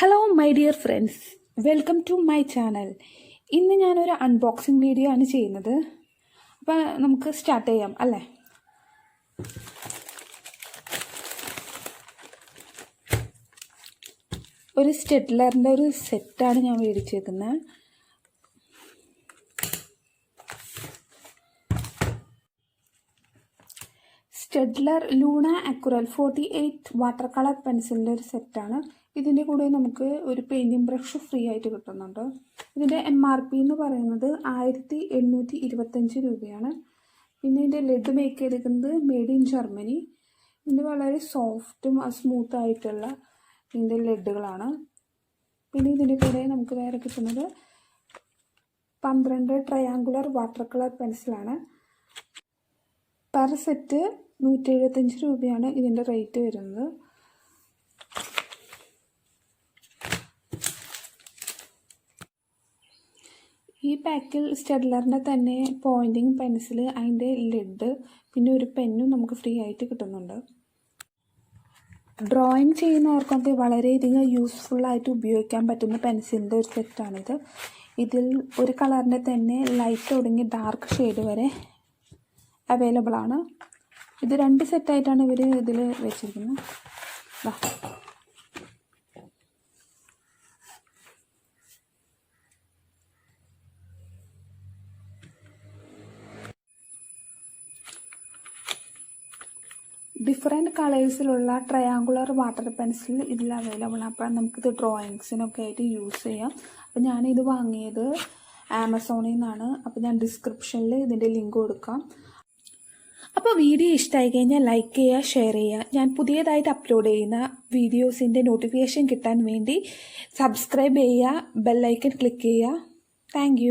Hello my dear friends, welcome to my channel. ഇന്ന് ഞാനൊരു unboxing video ആണ് ചെയ്യുന്നത്. അപ്പോൾ നമുക്ക് സ്റ്റാർട്ട് ചെയ്യാം അല്ലേ? ഒരു സ്റ്റെഡ്ലറിൻ്റെ ഒരു സെറ്റാണ് ഞാൻ മേടിച്ചേക്കുന്നത്. Staedtler Luna aquarelle 48 water colour പെൻസിലിൻ്റെ ഒരു സെറ്റാണ്. ഇതിൻ്റെ കൂടെ നമുക്ക് ഒരു പെയിൻറ്റിങ് ബ്രഷ് ഫ്രീ ആയിട്ട് കിട്ടുന്നുണ്ട്. ഇതിൻ്റെ MRP എന്ന് പറയുന്നത് 1825 രൂപയാണ്. പിന്നെ ഇതിൻ്റെ ലെഡ് മേക്ക് ചെയ്തിരിക്കുന്നത് മെയ്ഡ് ഇൻ ജർമ്മനി. ഇതിൻ്റെ വളരെ സോഫ്റ്റും സ്മൂത്ത് ആയിട്ടുള്ള ഇതിൻ്റെ ലെഡുകളാണ്. പിന്നെ ഇതിൻ്റെ കൂടെ നമുക്ക് വേറെ കിട്ടുന്നത് 12 ട്രയാങ്കുലർ വാട്ടർ കളർ പെൻസിലാണ്. പെർ സെറ്റ് 175 രൂപയാണ് ഇതിൻ്റെ റേറ്റ് വരുന്നത്. ഈ പാക്കിൽ സ്റ്റെഡ്ലറിൻ്റെ തന്നെ പോയിൻറ്റിങ് പെൻസിൽ, അതിൻ്റെ ലെഡ്, പിന്നെ ഒരു പെന്നും നമുക്ക് ഫ്രീ ആയിട്ട് കിട്ടുന്നുണ്ട്. ഡ്രോയിങ് ചെയ്യുന്നവർക്കൊക്കെ വളരെയധികം യൂസ്ഫുള്ളായിട്ട് ഉപയോഗിക്കാൻ പറ്റുന്ന പെൻസിലിൻ്റെ ഒരു സെറ്റാണിത്. ഇതിൽ ഒരു കളറിൻ്റെ തന്നെ ലൈറ്റ് തുടങ്ങി ഡാർക്ക് ഷെയ്ഡ് വരെ അവൈലബിൾ ആണ്. ഇത് 2 സെറ്റായിട്ടാണ് ഇവർ ഇതിൽ വെച്ചിരിക്കുന്നത്. ഡിഫറെൻറ്റ് കളേഴ്സിലുള്ള ട്രയാങ്കുലർ വാട്ടർ പെൻസിൽ ഇതിൽ അവൈലബിൾ ആണ്. അപ്പോൾ നമുക്കിത് ഡ്രോയിങ്സിനൊക്കെ ആയിട്ട് യൂസ് ചെയ്യാം. അപ്പോൾ ഞാനിത് വാങ്ങിയത് ആമസോണിൽ നിന്നാണ്. അപ്പോൾ ഞാൻ ഡിസ്ക്രിപ്ഷനിൽ ഇതിൻ്റെ ലിങ്ക് കൊടുക്കാം. അപ്പോൾ വീഡിയോ ഇഷ്ടമായി കഴിഞ്ഞാൽ ലൈക്ക് ചെയ്യുക, ഷെയർ ചെയ്യുക. ഞാൻ പുതിയതായിട്ട് അപ്ലോഡ് ചെയ്യുന്ന വീഡിയോസിൻ്റെ നോട്ടിഫിക്കേഷൻ കിട്ടാൻ വേണ്ടി സബ്സ്ക്രൈബ് ചെയ്യുക, ബെല്ലൈക്കൺ ക്ലിക്ക് ചെയ്യുക. താങ്ക്